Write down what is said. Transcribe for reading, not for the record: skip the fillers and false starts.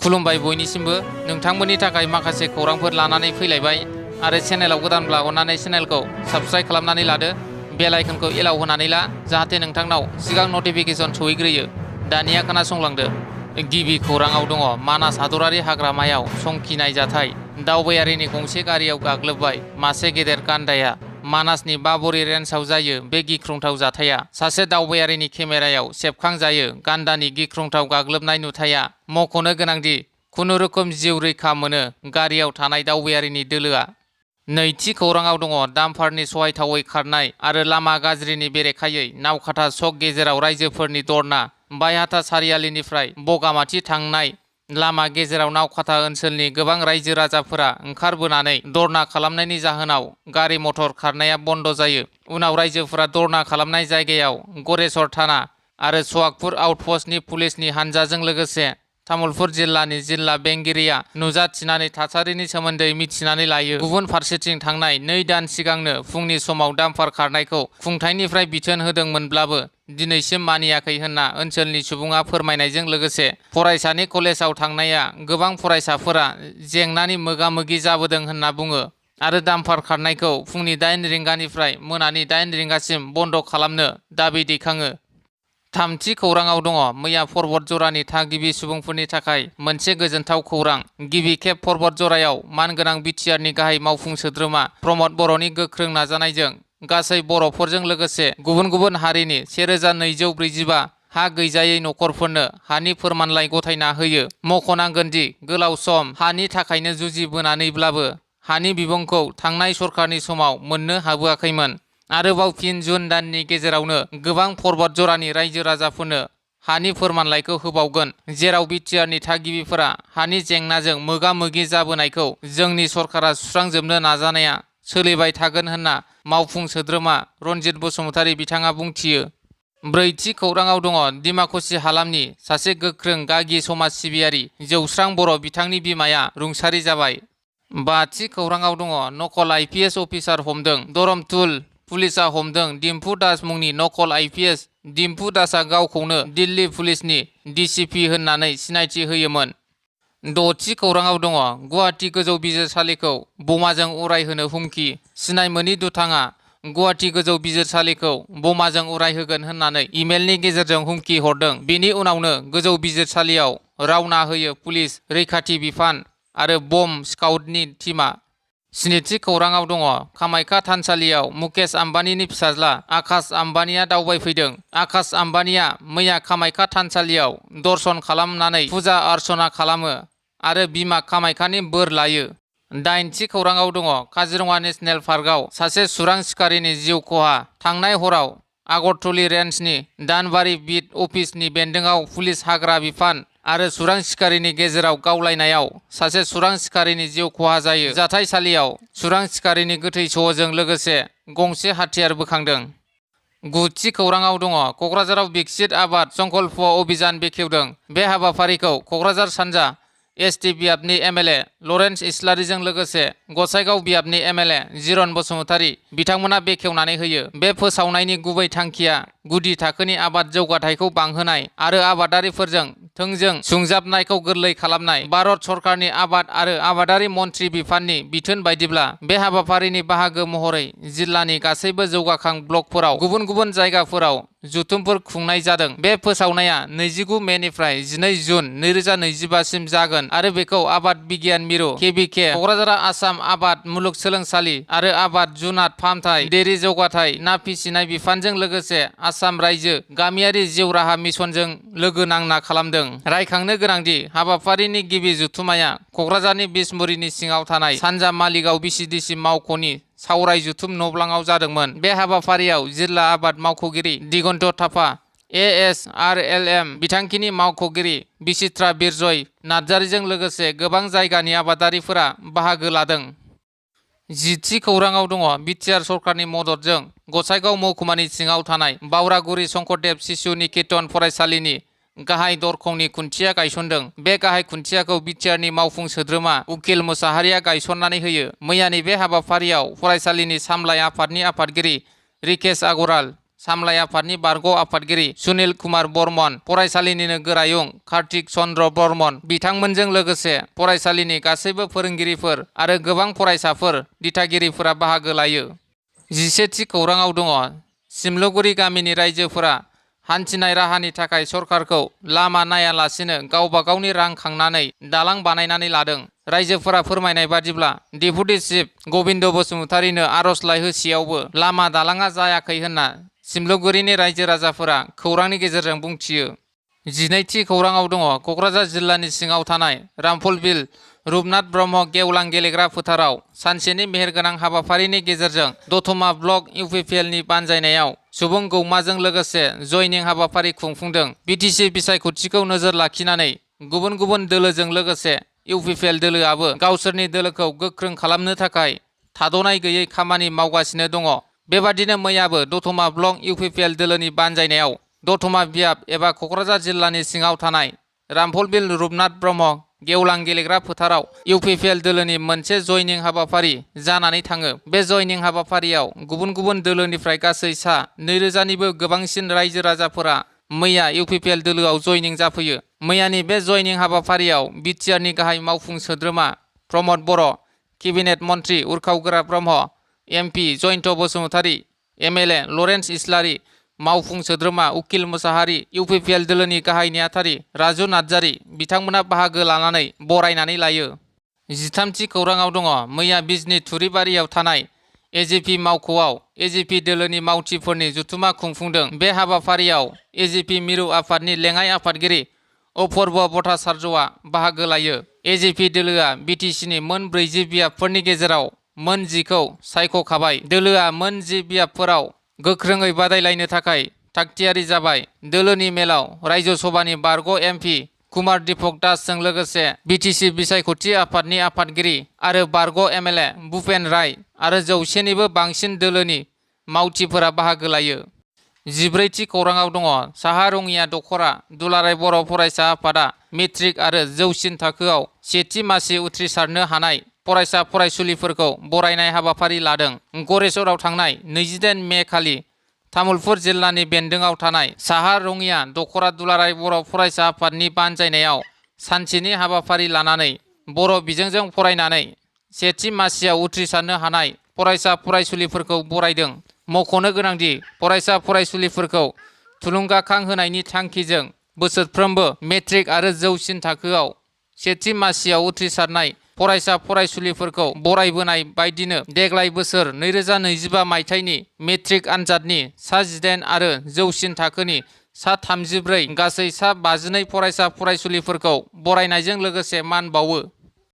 खुलुमबाय बयनिसिमबो नोंथांमोननि थाखाय माखासे खौरांफोर लानानै फैलायबाय आरो चेनेलाव गोदानब्ला अन्नानै चेनेलखौ साबस्क्राइब खालामनानै लादो बेल आइकनखौ एलाउ होनानै ला जाहाथे नोंथांनाव सिगां नटिफिकेसन सौहैग्रोयो। दानिया खोनासंलांदो। गिबि खौराङाव दङ मानास हादरारि हाग्रामायाव संखिनाय जाथाय। दावबायारिनि गंसे गारियाव गाग्लोबबाय मासे गेदेर गान्दाया। मानासनि बाबरी रेन्जआव जायो बे गिख्रंथाव जाथाया। सासे दावबायारिनि केमेरायाव सेबखांजायो गान्दानि गिख्रंथाव गाग्लोबनाय नुथाया। मख'नो गोनांदि खुनुरुखुम जिउ रैखा मोनो गारियाव थानाय दावबायारिनि दोलोआ। नैथि खौराङाव दङ डाम्पारनि सहायथावै खारनाय आरो लामा गाज्रिनि बेरेखायै नावकाटा चक गेजेराव राइजोफोरनि धरना। बायहाथा सारियालिनिफ्राय बगामाथि थांनाय लामा गेजेराव नावकाटा ओनसोलनि गोबां रायजो राजाफोरा ओंखारबोनानै धरना खालामनायनि जाहोनाव गारि मटर खारनाया बन्द जायो। उनाव रायजोफोरा धरना खालामनाय जायगायाव गरेस्वर थाना आरो सवागपुर आउटपस्टनि पुलिसनि हानजाजों लोगोसे तामुलपुर जिल्लानि जिल्ला बेंगिरिया नुजाथिनानै थासारिनि सोमोन्दै मिथिनानै लायो। गुबुन फारसेथिं थांनाय 2 दान सिगांनो फुंनि समाव डाम्पार खारनायखौ खुंथायनिफ्राय बिथोन होदोंमोनब्लाबो दिनैसिम मानियाखै होनना ओनसोलनि सुबुङा फोरमायनायजों लोगोसे फरायसानि कलेजाव थांनाया गोबां फरायसाफोरा जेंनानि मोगा-मोगि जाबोदों होनना बुङो आरो डाम्पार खारनायखौ फुंनि 8 रिंगानिफ्राय मोनानि 8 रिंगासिम बन्द खालामनो दाबि दैखाङो। थामथि खौराङाव दङ मैया पर्बत जरानि थागिबि सुबुंफोरनि थाखाय मोनसे गोजोनथाव खौरां। गिबि खेब पर्बत जरायाव मानगोनां बिटिआरनि गाहाय मावफुं सोद्रोमा प्रमद बर'नि गोख्रों नाजानायजों गासै बर'फोरजों लोगोसे गुबुन गुबुन हारिनि 1245 हा गैजायै नखरफोरनो हानि फोरमानलाइ गथायना होयो। मख'नांगोनदि गोलाव सम हानि थाखायनो जुजिबोनानैब्लाबो हानि बिबांखौ थांनाय सरखारनि समाव मोननो हाबोआखैमोन। आरोबाव फिन जुन दाननि गेजेरावनो गोबां पर्बत जरानि रायजो राजाफोरनो हानि फोरमानलाइखौ होबावगोन, जेराव बिटिआरनि थागिबिफोरा हानि जेंनाजों मोगा-मोगि जाबोनायखौ जोंनि सरकारा सुस्रांजोबनो नाजानाया सोलिबाय थागोन होनना मावफुं सोद्रोमा रनजित बसुमतारी बिथाङा बुंथियो। ब्रैथि खौराङाव दङ डिमाकुसि हालामनि सासे गोख्रों गागि समाज सिबियारि जौस्रां बर' बिथांनि बिमाया रुंसारि जाबाय। बाथि खौराङाव दङ नकल आइपिएस अफिसार हमदों धरमतुल पुलिसआ हमदों दिम्पु दास मुंनि नकल आइपिएस। दिम्पु दासआ गावखौनो दिल्ली पुलिसनि डिसिपि होननानै सिनायथि होयोमोन। द'थि खौराङाव दङ गुवाहाटी गोजौ बिजिरसालिखौ बमाजों उरायहोनो हुमखि। सिनाय मोनि दुथाङा गुवाहाटी गोजौ बिजिरसालिखौ बमाजों उरायहोगोन होननानै इमेलनि गेजेरजों हुमखि हरदों। बेनि उनावनो गोजौ बिजिरसालियाव रावना होयो पुलिस रैखाथि बिफान आरो बम स्क्वाडनि टीमआ। स्निथि खौराङाव दङ कामाख्या थानसालियाव मुकेश आम्बानीनि फिसाज्ला आकाश आम्बानीआ दावबायफैदों। आकाश आम्बानीआ मैया कामाख्या थानसालियाव दर्शन खालामनानै फुजा अर्चना खालामो आरो बिमा कामाख्यानि बोर लायो। दाइनथि खौराङाव दङ काजिरङा नेशनेल पार्कआव सासे सुरां सिखारिनि जिउ खहा। थांनाय हराव आगरतली रेन्जनि दानबारि बिट अफिसनि बेन्दोंआव पुलिस हाग्रा बिफान आरो सुरां सिखारिनि गेजेराव गावलायनायाव सासे सुरां सिखारिनि जिउ खहा जायो। जाथायसालियाव सुरां सिखारिनि गोथै सहजों लोगोसे गंसे हाथियार बोखांदों। गुथि खौराङाव दङ कक्राझाराव विकसित आबाद संकल्प अभियान बेखेवदों। बे हाबाफारिखौ कक्राझार सानजा एसटि बियाबनि एमएलए लरेन्स इस्लारिजों लोगोसे गसाइगाव बियाबनि एमएलए जिरन बसुमतारी बिथांमोना बेखेवनानै होयो। बे फोसावनायनि गुबै थांखिया गुदि थाखोनि आबाद जौगाथायखौ बांहोनाय आरो आबादारिफोरजों थोंजों सुंजाबनायखौ गोरलै खालामनाय। भारत सरकारनि आबाद आरो आबादारि मन्थ्रि बिफाननि बिथोन बायदिब्ला बे हाबाफारिनि बाहागो महरै जिल्लानि गासैबो जौगाखां ब्लकफोराव गुबुन गुबुन जायगाफोराव जथुमफोर खुंनाय जादों। बे फोसावनाया 29 मेनिफ्राय 12 जुन 2025 सिम जागोन आरो बेखौ आबाद बिगियान मिरु केबिके, कक्राझार आसाम आबाद मुलुगसोलोंसालि आरो आबाद जुनाद फाहामथाय, डेयरी जौगाथाय, ना फिसिनाय बिफानजों लोगोसे आसाम रायजो गामियारि जिउ राहा मिशनजों लोगो नांना खालामदों। रायखांनो गोनांदि हाबाफारिनि गिबि जथुमाया कक्राझारनि बिसमुरिनि सिङाव थानाय सानजा मालिगाव बिसिडिसि मावख'नि सावराय जुथुम न'ब्लाङाव जादोंमोन। बे हाबाफारियाव जिल्ला आबाद मावख'गिरि दिगन्त थापा, एएसआरएलएम बिथांखिनि मावख'गिरि बिचित्रा बिरजय नार्जारिजों लोगोसे गोबां जायगानि आबादारिफोरा बाहागो लादों। 10थि खौराङाव दङ बिटिआर सरकारनि मददजों गसाइगाव महकुमानि सिङाव थानाय बावरागुरि शंकरदेब शिशु निकेतन फरायसालिनि गाहाय दरखंनि खुन्थिया गायसनदों। बे गाहाय खुन्थियाखौ बिटिआरनि मावफुं सोद्रोमा उकिल मुसाहारिया गायसननानै होयो। मैयानि बे हाबाफारियाव फरायसालिनि सामलाय आफादनि आफादगिरि रिकेश आगराल, सामलाय आफादनि बारग' आफादगिरि सुनिल कुमार बर्मन, फरायसालिनिनो गोरायुं कार्तिक चन्द्र बर्मन, बिथांमोनजों लोगोसे फरायसालिनि गासैबो फोरोंगिरिफोर आरो गोबां फरायसाफोर दिथागिरिफोरा बाहागो लायो। 11थि खौराङाव दङ सिमलुगुरि गामिनि रायजोफोरा हान्थिनाय राहानि थाखाय सरकारखौ लामा नायालासिनो गावबा गावनि रां खांनानै दालां बानायनानै लादों। रायजोफोरा फोरमायनाय बादिब्ला डेपुटि चिफ गबिन्द बसुमतारीनो आर'जलाइ होसेयावबो लामा दालाङा जायाखै होनना सिमलुगुरिनि रायजो राजाफोरा खौरांनि गेजेरजों बुंथियो। 12थि खौराङाव दङ क'क्राझार जिल्लानि सिङाव थानाय रामफलबिल रुपनाथ ब्रह्म गेवलां गेलेग्रा फोथाराव सानसेनि मेहेरगोनां हाबाफारिनि गेजेरजों दतमा ब्लक इउपिपिएलनि बानजायनायाव सुबुं गौमाजों लोगोसे जयनिं हाबाफारि खुंफुंदों। बिटिसि बिसायख'थिखौ नोजोर लाखिनानै गुबुन गुबुन दोलोजों लोगोसे इउपिपिएल दोलोआबो गावसोरनि दोलोखौ गोख्रों खालामनो थाखाय थाद'नाय गैयै खामानि मावगासिनो दङ। बेबादिनो मैयाबो दतमा ब्लक इउपिपिएल दोलोनि बानजायनायाव दतमा बियाब एबा क'क्राझार जिल्लानि सिङाव थानाय रामफलबिल रुपनाथ ब्रह्म गेवलां गेलेग्रा फोथाराव इउपिपिएल दोलोनि मोनसे जयनिं हाबाफारि जानानै थाङो। बे जयनिं हाबाफारियाव गुबुन गुबुन दोलोनिफ्राय गासै सा 2000निबो गोबांसिन रायजो राजाफोरा मैया इउपिपिएल दोलोआव जयनिं जाफैयो। मैयानि बे जयनिं हाबाफारियाव बिटिआरनि गाहाय मावफुं सोद्रोमा प्रमद बर', केबिनेट मन्त्रि Urkhao Brahma, MP Jayanta Basumatary, MLA Lawrence Islary, मावफुं सोद्रोमा उकिल मुसाहारि, इउपिपिएल दोलोनि गाहाय नेहाथारि राजु नार्जारि बिथांमोना बाहागो लानानै बरायनानै लायो। 13थि खौराङाव दङ मैया बिजनी थुरिबारियाव थानाय एजिपि मावख'आव एजिपि दोलोनि मावथिफोरनि जथुमा खुंफुंदों। बे हाबाफारियाव एजिपि मिरु आफादनि लेङाइ आफादगिरि अपर्ब भट्टाचार्यआ बाहागो लायो। एजिपि दोलोआ बिटिसिनि मोन 40 बियाबफोरनि गेजेराव मोन 10खौ सायख'खाबाय। दोलोआ मोन 10 बियाबफोराव गोख्रोङै बादायलायनो थाखाय थागथियारि जाबाय। दोलोनि मेलाव रायजो सभानि बारग' एमपि कुमार दीपक दासजों लोगोसे बिटिसि बिसायख'थि आफादनि आफादगिरि आरो बारग' एमएलए भुपेन राय आरो 100निबो बांसिन दोलोनि मावथिफोरा बाहागो लायो। 14थि खौराङाव दङ साहा रङिया दख'रा दुलाराय बर' फरायसा आफादा मेट्रिक आरो जौसिन थाखोआव सेथि मासि उथ्रिसारनो हानाय फरायसा फरायसुलिफोरखौ बरायनाय हाबाफारि लादों। गरेस्वराव थांनाय 28 मे खालि तामुलपुर जिल्लानि बेन्दोंआव थानाय साहा रङिया दख'रा दुलाराय बर' फरायसा आफादनि बानजायनायाव सानसेनि हाबाफारि लानानै बर' बिजोंजों फरायनानै सेथि मासियाव उथ्रिसारनो हानाय फरायसा फरायसुलिफोरखौ बरायदों। मख'नो गोनांदि फरायसा फरायसुलिफोरखौ थुलुंगाखां होनायनि थांखिजों बोसोरफ्रोमबो मेट्रिक आरो जौसिन थाखोआव सेथि मासियाव उथ्रिसारनाय फरायसा फरायसुलिफोरखौ बरायबोनाय बायदिनो देग्लाय बोसोर 2025 मायथाइनि मेट्रिक आनजादनि सा 18 आरो जौसिन थाखोनि सा 34 गासै सा 52 फरायसा फरायसुलिफोरखौ बरायनायजों लोगोसे मान बावो।